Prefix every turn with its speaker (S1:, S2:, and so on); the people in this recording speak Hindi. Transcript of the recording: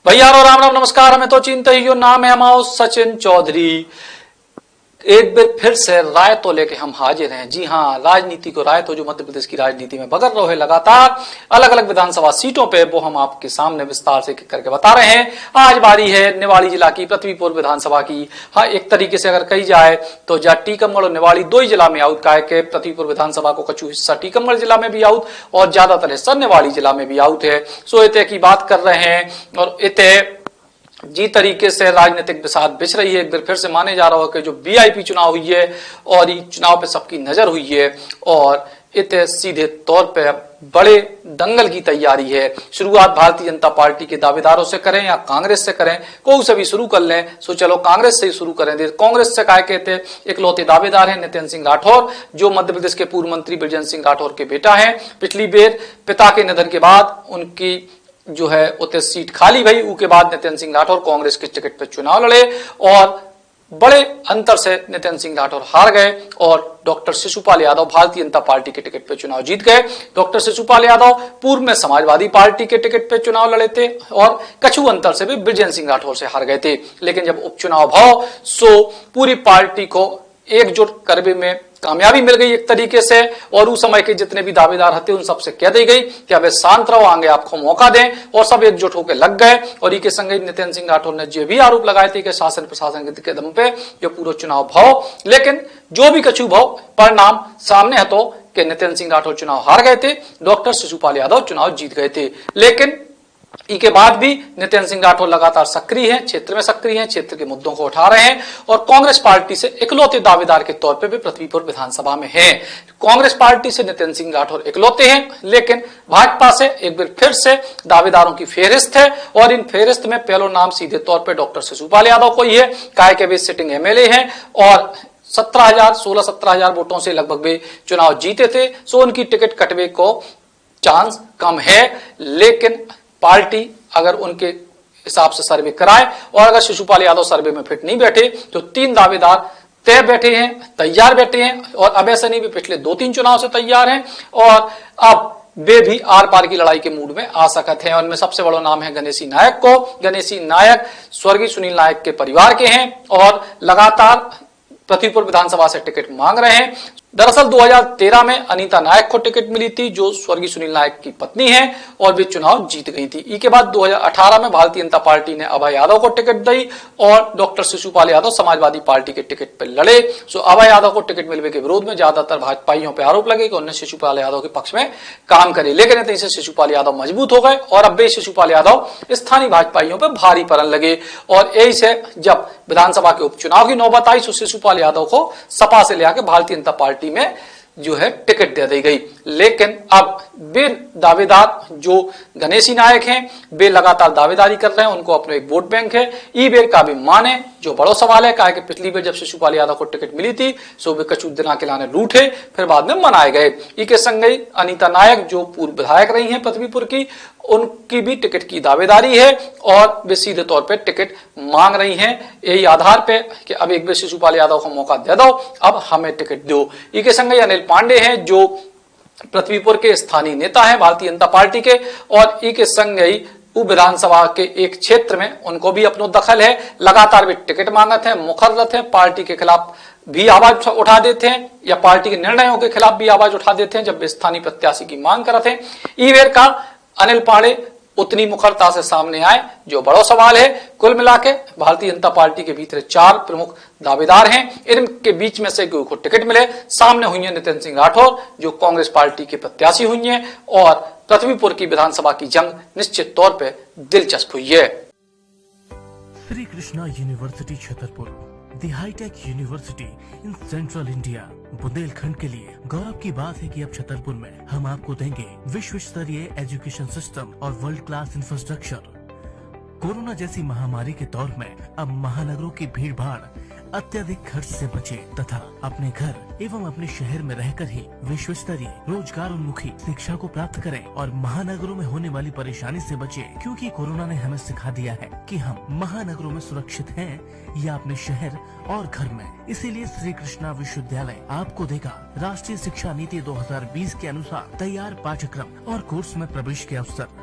S1: भैया राम राम नमस्कार। हमें तो चिंता ही, नाम है हमारा सचिन चौधरी। एक बार फिर से राय तो लेके हम हाजिर हैं। जी हाँ, राजनीति को राय तो जो मध्य प्रदेश की राजनीति में बगल रहे लगातार अलग अलग विधानसभा सीटों पे, वो हम आपके सामने विस्तार से करके बता रहे हैं। आज बारी है निवाड़ी जिला की, पृथ्वीपुर विधानसभा की। हाँ, एक तरीके से अगर कही जाए तो जहाँ टीकमगढ़ और निवाड़ी दो ही जिला में आउट का है। पृथ्वीपुर विधानसभा को कछु हिस्सा टीकमगढ़ जिला में भी आउट और ज्यादातर हिस्सा निवाड़ी जिला में भी आउट है। सो इतने की बात कर रहे हैं और इतने जी तरीके से राजनीतिक बिसात बिछ रही है। एक बार फिर से माने जा रहा है कि जो वीआईपी चुनाव हुई है और ये चुनाव पे सबकी नजर हुई है और इतने सीधे तौर पे बड़े दंगल की तैयारी है। शुरुआत भारतीय जनता पार्टी के दावेदारों से करें या कांग्रेस से करें, कोई से भी शुरू कर लें। सो चलो कांग्रेस से ही शुरू करें। कांग्रेस से काय कहते इकलौते दावेदार हैं नितिन सिंह राठौर, जो मध्य प्रदेश के पूर्व मंत्री बृजेंद्र सिंह राठौर के बेटा हैं। पिछली बेर पिता के निधन के बाद उनकी जो है उतने सीट खाली भई, उसके बाद नितिन सिंह राठौर कांग्रेस के टिकट पर चुनाव लड़े और बड़े अंतर से नितिन सिंह राठौर हार गए और डॉक्टर शिशुपाल यादव भारतीय जनता पार्टी के टिकट पर चुनाव जीत गए। डॉक्टर शिशुपाल यादव पूर्व में समाजवादी पार्टी के टिकट पर चुनाव लड़े थे और कछु अंतर से भी बृजेंद्र सिंह राठौर से हार गए थे। लेकिन जब उपचुनाव भाव सो पूरी पार्टी को एकजुट करने में कामयाबी मिल गई एक तरीके से, और उस समय के जितने भी दावेदार थे उन सबसे कह दी गई कि अब शांत रहो, आगे आपको मौका दें, और सब एकजुट होकर लग गए। और इसके संग नितिन सिंह राठौर ने जो भी आरोप लगाए थे कि शासन प्रशासन के दम पे जो पूरा चुनाव भाव, लेकिन जो भी कछु भाव परिणाम सामने है तो कि नितिन सिंह राठौर चुनाव हार गए थे, डॉक्टर शिशुपाल यादव चुनाव जीत गए थे। लेकिन इसके बाद भी नितिन सिंह राठौर लगातार सक्रिय हैं, क्षेत्र में सक्रिय हैं, क्षेत्र के मुद्दों को उठा रहे हैं और कांग्रेस पार्टी से इकलौते दावेदार के तौर पे भी पृथ्वीपुर विधानसभा में हैं। कांग्रेस पार्टी से नितिन सिंह राठौर इकलौते हैं, लेकिन भाजपा से एक बार फिर से दावेदारों की फेहरिस्त है और इन फेहरिस्त में पहला नाम सीधे तौर पर डॉक्टर शिशुपाल यादव को ही है। काय के वे सिटिंग एमएलए हैं और 16-17 वोटों से लगभग वे चुनाव जीते थे। सो उनकी टिकट कटवे को चांस कम है, लेकिन पार्टी अगर उनके हिसाब से सर्वे कराए और अगर शिशुपाल यादव सर्वे में फिट नहीं बैठे तो तीन दावेदार तय बैठे हैं, तैयार बैठे हैं और अभय सैनी भी पिछले 2-3 चुनाव से तैयार हैं और अब वे भी आर पार की लड़ाई के मूड में आ सकते हैं। उनमें सबसे बड़ा नाम है गणेशी नायक को। गणेशी नायक स्वर्गीय सुनील नायक के परिवार के हैं और लगातार पृथ्वीपुर विधानसभा से टिकट मांग रहे हैं। दरअसल 2013 में अनीता नायक को टिकट मिली थी, जो स्वर्गीय सुनील नायक की पत्नी है, और वे चुनाव जीत गई थी। इसके बाद 2018 में भारतीय जनता पार्टी ने अभय यादव को टिकट दी और डॉक्टर शिशुपाल यादव समाजवादी पार्टी के टिकट पर लड़े। सो अभय यादव को टिकट मिलने के विरोध में ज्यादातर भाजपाइयों पर आरोप लगे कि उन्होंने शिशुपाल यादव के पक्ष में काम करे, लेकिन इसे शिशुपाल यादव मजबूत हो गए और अब वे शिशुपाल यादव स्थानीय भाजपाइयों पर भारी पड़ने लगे। और यही से जब विधानसभा के उपचुनाव की नौबत आई तो शिशुपाल यादव को सपा से लेकर भारतीय जनता पार्टी में जो है टिकट दे दी गई। लेकिन अब वे दावेदार जो गणेशी नायक हैं वे लगातार दावेदारी कर रहे हैं, उनको अपना एक वोट बैंक है। ई बेर का भी माने जो बड़ा सवाल है, कहा कि पिछली बार जब शिशुपाल यादव को टिकट मिली थी सो वे कछु दिना के लाने रूठे, फिर बाद में मनाए गए। इसके संग अनीता नायक जो पूर्व विधायक रही हैं पृथ्वीपुर की, उनकी भी टिकट की दावेदारी है और वे सीधे तौर पर टिकट मांग रही हैं यही आधार पे कि अब एक बार शिशुपाल यादव को मौका दे दो, अब हमें टिकट दो। इसके संग अनिल पांडे हैं जो पृथ्वीपुर के स्थानीय नेता हैं भारतीय जनता पार्टी के और इसके संग ही विधानसभा के एक क्षेत्र में उनको भी अपनो दखल है। लगातार वे टिकट मांगते हैं, मुखर्रत है, पार्टी के खिलाफ भी आवाज उठा देते हैं या पार्टी के निर्णयों के खिलाफ भी आवाज उठा देते हैं जब वे स्थानीय प्रत्याशी की मांग करते हैं। ई बेर का अनिल पांडे उतनी मुखरता से सामने आए जो बड़ा सवाल है। कुल मिलाके भारतीय जनता पार्टी के भीतर 4 प्रमुख दावेदार हैं, इनके बीच में से को टिकट मिले। सामने हुई है नितिन सिंह राठौर जो कांग्रेस पार्टी के प्रत्याशी हुई हैं और पृथ्वीपुर की विधानसभा की जंग निश्चित तौर पे दिलचस्प हुई है।
S2: Shri Krishna university Chhatarpur, the hitech university in central India, Bundelkhand के लिए गौरव की बात है कि अब छतरपुर में हम आपको देंगे विश्व स्तरीय एजुकेशन सिस्टम और वर्ल्ड क्लास इंफ्रास्ट्रक्चर। कोरोना जैसी महामारी के दौर में अब महानगरों की भीड़ भाड़ अत्यधिक खर्च से बचे तथा अपने घर एवं अपने शहर में रहकर ही विश्व स्तरीय रोजगार उन्मुखी शिक्षा को प्राप्त करें और महानगरों में होने वाली परेशानी से बचे, क्योंकि कोरोना ने हमें सिखा दिया है कि हम महानगरों में सुरक्षित हैं या अपने शहर और घर में। इसीलिए श्री कृष्णा विश्वविद्यालय आपको देगा राष्ट्रीय शिक्षा नीति 2020 के अनुसार तैयार पाठ्यक्रम और कोर्स में प्रवेश के अवसर।